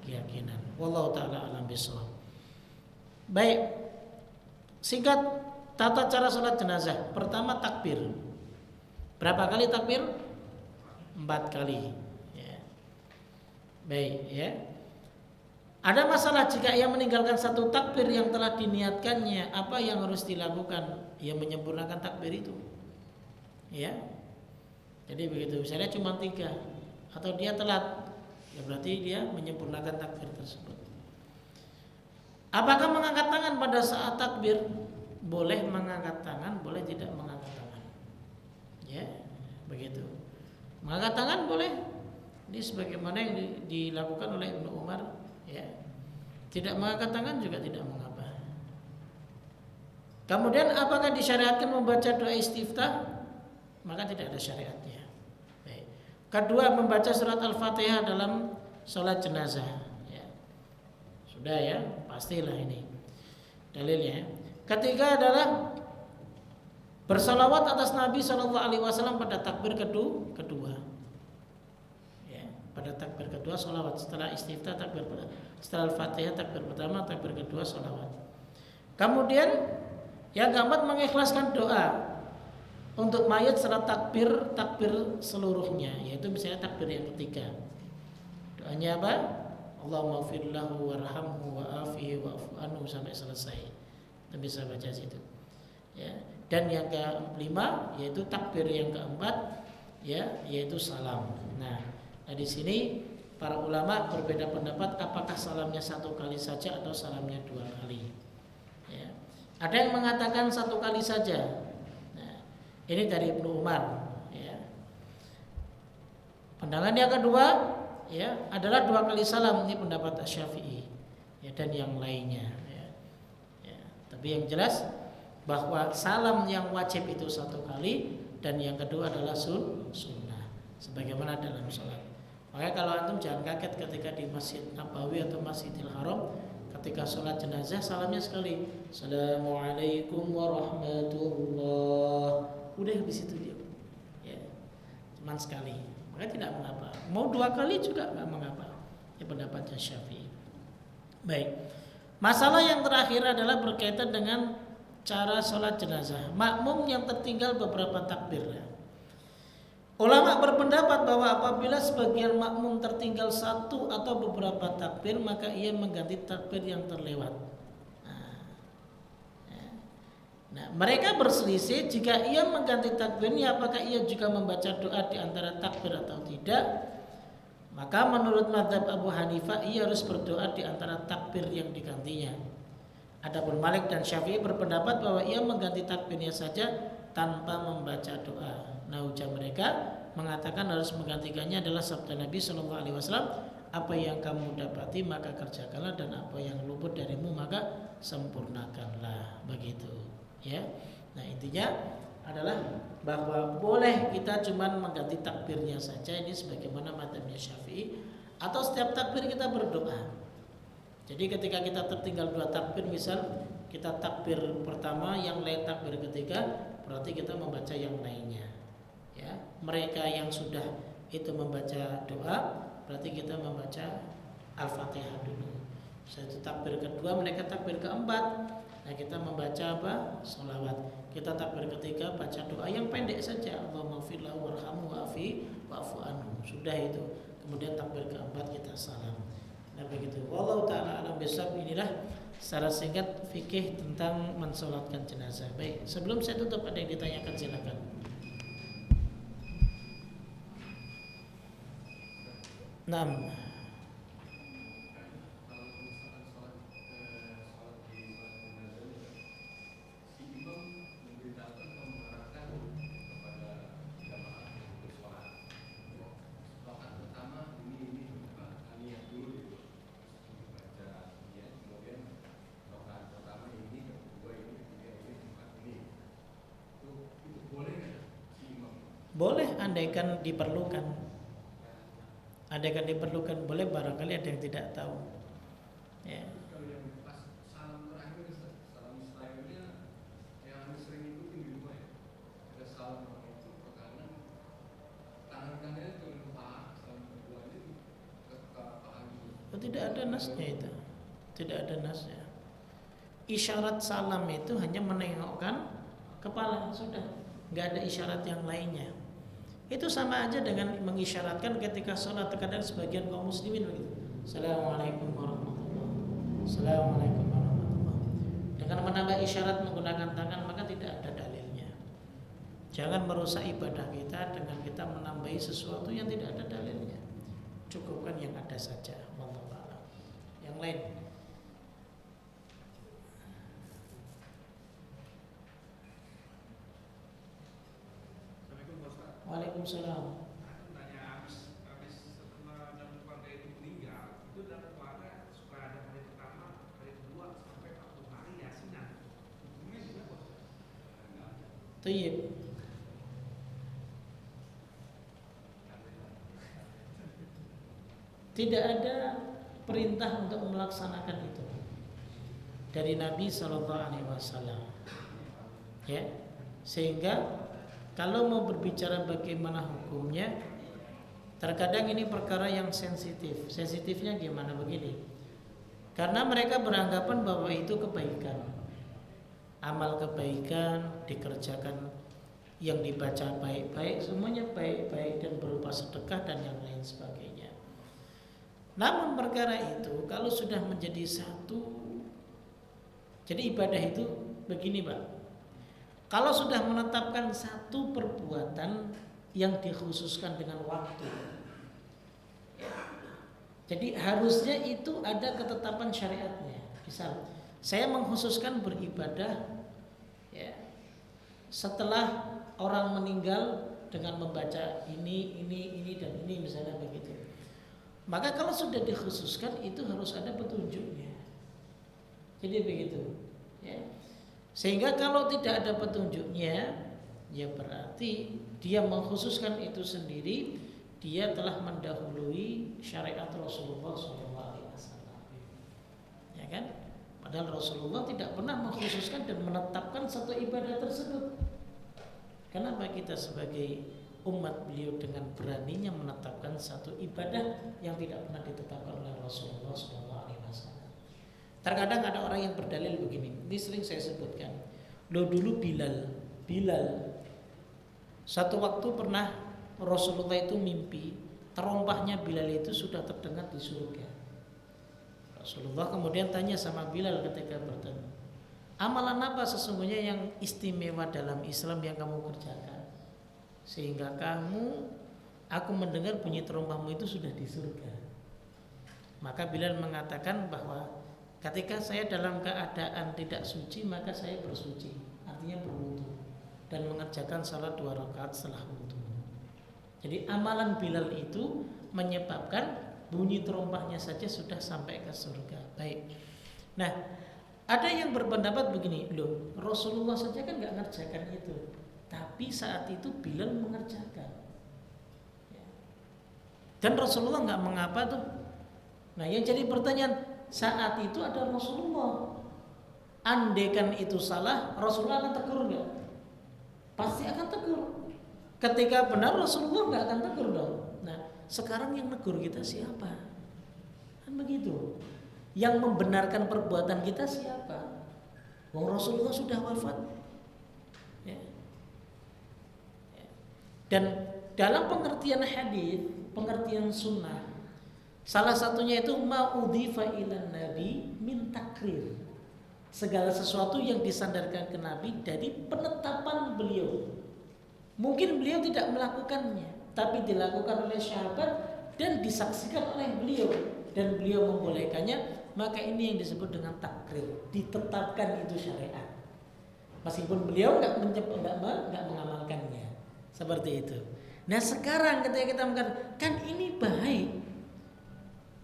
keyakinan. Wallahu taala alam bisawab. Baik. Singkat tata cara salat jenazah. Pertama takbir. Berapa kali takbir? 4 kali. Ya. Baik ya. Ada masalah jika ia meninggalkan satu takbir yang telah diniatkannya, apa yang harus dilakukan? Ia menyempurnakan takbir itu. Ya. Jadi begitu, misalnya cuma 3 atau dia telat, ya berarti dia menyempurnakan takbir tersebut. Apakah mengangkat tangan pada saat takbir? Boleh mengangkat tangan, boleh tidak mengangkat tangan. Ya, begitu. Mengangkat tangan boleh. Ini sebagaimana yang dilakukan oleh Ibnu Umar. Ya. Tidak mengangkat tangan juga tidak mengapa. Kemudian apakah disyariatkan membaca doa istiftah? Maka tidak ada syariatnya. Baik. Kedua, membaca surat Al-Fatihah dalam sholat jenazah. Ya. Sudah ya, pastilah ini dalilnya. Ketiga adalah bersalawat atas Nabi SAW pada takbir kedua. Pada takbir kedua sholawat, setelah istiftah takbir pertama, setelah Al-Fatihah takbir pertama, takbir kedua sholawat. Kemudian yang keempat mengikhlaskan doa untuk mayat setelah takbir seluruhnya, yaitu misalnya takbir yang ketiga. Doanya apa? Allahumma ighfir lahu warhamhu wa'afihi wa'fu anhu sampai selesai. Kita bisa baca situ. Ya. Dan yang kelima yaitu takbir yang keempat ya, yaitu salam. Nah, di sini para ulama berbeda pendapat apakah salamnya 1 kali saja atau salamnya 2 kali. Ya. Ada yang mengatakan 1 kali saja. Nah, ini dari Ibnu Umar. Ya. Pandangan yang kedua ya adalah 2 kali salam, ini pendapat Syafi'i ya, dan yang lainnya. Ya. Ya. Tapi yang jelas bahwa salam yang wajib itu 1 kali dan yang kedua adalah sunnah, sebagaimana dalam sholat. Makanya kalau antum jangan kaget ketika di Masjid Nabawi atau Masjidil Haram ketika sholat jenazah salamnya sekali, Assalamualaikum warahmatullah. Udah habis itu dia. Ya. Cuman sekali. Maka tidak mengapa. Mau 2 kali juga enggak mengapa. Ini pendapatnya Syafi'i. Baik. Masalah yang terakhir adalah berkaitan dengan cara sholat jenazah. Makmum yang tertinggal beberapa takbir. Ulama berpendapat bahwa apabila sebagian makmum tertinggal 1 atau beberapa takbir, maka ia mengganti takbir yang terlewat. Nah, mereka berselisih jika ia mengganti takbirnya, apakah ia juga membaca doa di antara takbir atau tidak. Maka menurut mazhab Abu Hanifah ia harus berdoa di antara takbir yang digantinya. Adapun Malik dan Syafi'i berpendapat bahwa ia mengganti takbirnya saja tanpa membaca doa. Nah, ujar mereka mengatakan harus menggantikannya adalah sabda Nabi SAW, apa yang kamu dapati maka kerjakanlah dan apa yang luput darimu maka sempurnakanlah, begitu ya. Nah, intinya adalah bahwa boleh kita cuman mengganti takbirnya saja, ini sebagaimana mazhabnya Syafi'i, atau setiap takbir kita berdoa. Jadi ketika kita tertinggal 2 takbir, misal kita takbir pertama, yang lain takbir ketiga, berarti kita membaca yang lainnya. Ya, mereka yang sudah itu membaca doa, berarti kita membaca Al-Fatihah dulu. Setelah takbir kedua, mereka takbir keempat. Nah, kita membaca apa? Sholawat. Kita takbir ketiga baca doa yang pendek saja. Allahumma ighfir lahu warhamhu wa'fu anhu. Sudah itu. Kemudian takbir keempat kita salam. Nah, begitu. Wallahu taala alam bisawab. Inilah secara singkat fikih tentang mensolatkan jenazah. Baik, sebelum saya tutup ada yang ditanyakan silakan. Boleh andaikan diperlukan. Andaikan diperlukan boleh, barangkali ada yang tidak tahu. Ya. Kalau yang pas salam terakhir, salam Israelnya yang sering ikutin di rumah ya. Ada salam itu karena tangan kanannya turun ke paha, salam keduanya ke paha gitu. Oh, tidak ada nasnya itu. Tidak ada nasnya. Isyarat salam itu hanya menengokkan kepala, sudah. Nggak ada isyarat yang lainnya. Itu sama aja dengan mengisyaratkan ketika sholat. Terkadang sebagian kaum muslimin begitu. Assalamualaikum warahmatullahi wabarakatuh. Assalamualaikum warahmatullahi wabarakatuh. Dengan menambah isyarat menggunakan tangan maka tidak ada dalilnya. Jangan merusak ibadah kita dengan kita menambahi sesuatu yang tidak ada dalilnya. Cukupkan yang ada saja. Wallahu a'lam. Yang lain. Waalaikumsalam. Tanya habis setelah dalam keluarga itu meninggal, itu dalam keluarga suka ada hari pertama, hari kedua sampai 40 hari yasinan. Hukumnya gimana? Tayyib. Tidak ada perintah untuk melaksanakan itu dari Nabi SAW. Ya, sehingga kalau mau berbicara bagaimana hukumnya, terkadang ini perkara yang sensitif. Sensitifnya gimana? Begini, karena mereka beranggapan bahwa itu kebaikan, amal kebaikan dikerjakan, yang dibaca baik-baik, semuanya baik-baik dan berupa sedekah dan yang lain sebagainya. Namun perkara itu kalau sudah menjadi satu, jadi ibadah itu begini Pak, kalau sudah menetapkan satu perbuatan yang dikhususkan dengan waktu, jadi harusnya itu ada ketetapan syariatnya. Misal saya mengkhususkan beribadah ya, setelah orang meninggal dengan membaca ini dan ini misalnya begitu. Maka kalau sudah dikhususkan itu harus ada petunjuknya. Jadi begitu ya. Sehingga kalau tidak ada petunjuknya, ya berarti dia mengkhususkan itu sendiri, dia telah mendahului syariat Rasulullah SAW. Ya kan? Padahal Rasulullah tidak pernah mengkhususkan dan menetapkan satu ibadah tersebut. Kenapa kita sebagai umat beliau dengan beraninya menetapkan satu ibadah yang tidak pernah ditetapkan oleh Rasulullah SAW? Terkadang ada orang yang berdalil begini, ini sering saya sebutkan. Dulu Bilal, satu waktu pernah Rasulullah itu mimpi terompahnya Bilal itu sudah terdengar di surga. Rasulullah kemudian tanya sama Bilal ketika bertemu, amalan apa sesungguhnya yang istimewa dalam Islam yang kamu kerjakan sehingga aku mendengar bunyi terompahmu itu sudah di surga? Maka Bilal mengatakan bahwa ketika saya dalam keadaan tidak suci maka saya bersuci, artinya berwudu dan mengerjakan salat 2 rakaat setelah wudu. Jadi amalan Bilal itu menyebabkan bunyi terompahnya saja sudah sampai ke surga. Baik. Nah, ada yang berpendapat begini, loh Rasulullah saja kan nggak ngerjakan itu, tapi saat itu Bilal mengerjakan. Dan Rasulullah nggak mengapa tuh. Nah, yang jadi pertanyaan, saat itu ada Rasulullah. Andaikan itu salah, Rasulullah akan tegur nggak? Pasti akan tegur. Ketika benar, Rasulullah nggak akan tegur dong. Nah, sekarang yang negur kita siapa? Kan begitu. Yang membenarkan perbuatan kita siapa? Wong Rasulullah sudah wafat. Ya. Dan dalam pengertian hadis, pengertian sunnah, salah satunya itu ma'udhifa ilan nabi min takrir. Segala sesuatu yang disandarkan ke Nabi dari penetapan beliau. Mungkin beliau tidak melakukannya, tapi dilakukan oleh sahabat dan disaksikan oleh beliau dan beliau membolehkannya, maka ini yang disebut dengan takrir, ditetapkan itu syariat. Meskipun beliau nggak mengamalkannya, seperti itu. Nah sekarang ketika kita mengatakan kan ini baik,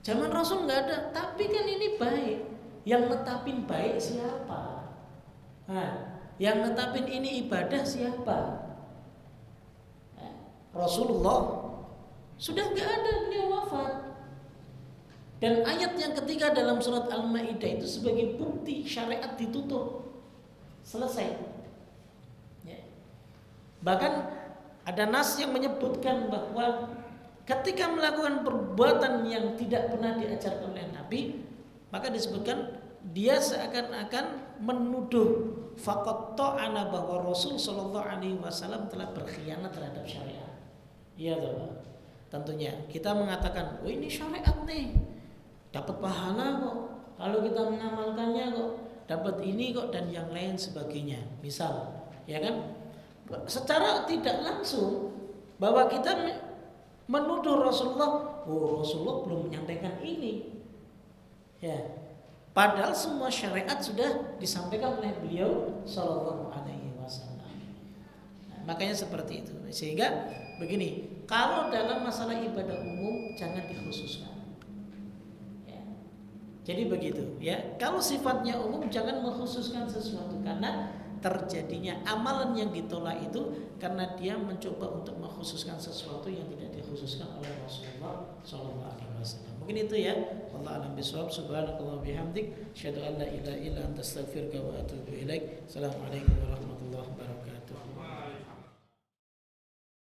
zaman Rasul nggak ada, tapi kan ini baik. Yang netapin baik siapa? Nah, yang netapin ini ibadah siapa? Rasulullah sudah nggak ada, beliau wafat. Dan ayat yang ketiga dalam surat Al-Maidah itu sebagai bukti syariat ditutup, selesai. Ya. Bahkan ada nas yang menyebutkan bahwa ketika melakukan perbuatan yang tidak pernah diajarkan oleh Nabi, maka disebutkan dia seakan-akan menuduh faqad ta'ana bahwa Rasul sallallahu alaihi wasallam telah berkhianat terhadap syariat. Iya toh. Tentunya kita mengatakan, "Oh ini syariat nih. Dapat pahala kok. Kalau kita mengamalkannya kok, dapat ini kok dan yang lain sebagainya." Misal, ya kan? Secara tidak langsung bahwa kita menuduh Rasulullah, "Oh, Rasulullah belum menyampaikan ini." Ya. Padahal semua syariat sudah disampaikan oleh beliau sallallahu alaihi wasallam. Nah, makanya seperti itu. Sehingga begini, kalau dalam masalah ibadah umum jangan dikhususkan. Ya. Jadi begitu, ya. Kalau sifatnya umum jangan mengkhususkan sesuatu karena terjadinya amalan yang ditolak itu karena dia mencoba untuk mengkhususkan sesuatu yang tidak dikhususkan oleh Rasulullah sallallahu alaihi wasallam. Mungkin itu ya. Wallahu a'lam bishawab. Subhanakallah bihamdik, asyhadu an la ilaha illa anta astaghfiruka wa atubu ilaik. Assalamualaikum warahmatullahi wabarakatuh.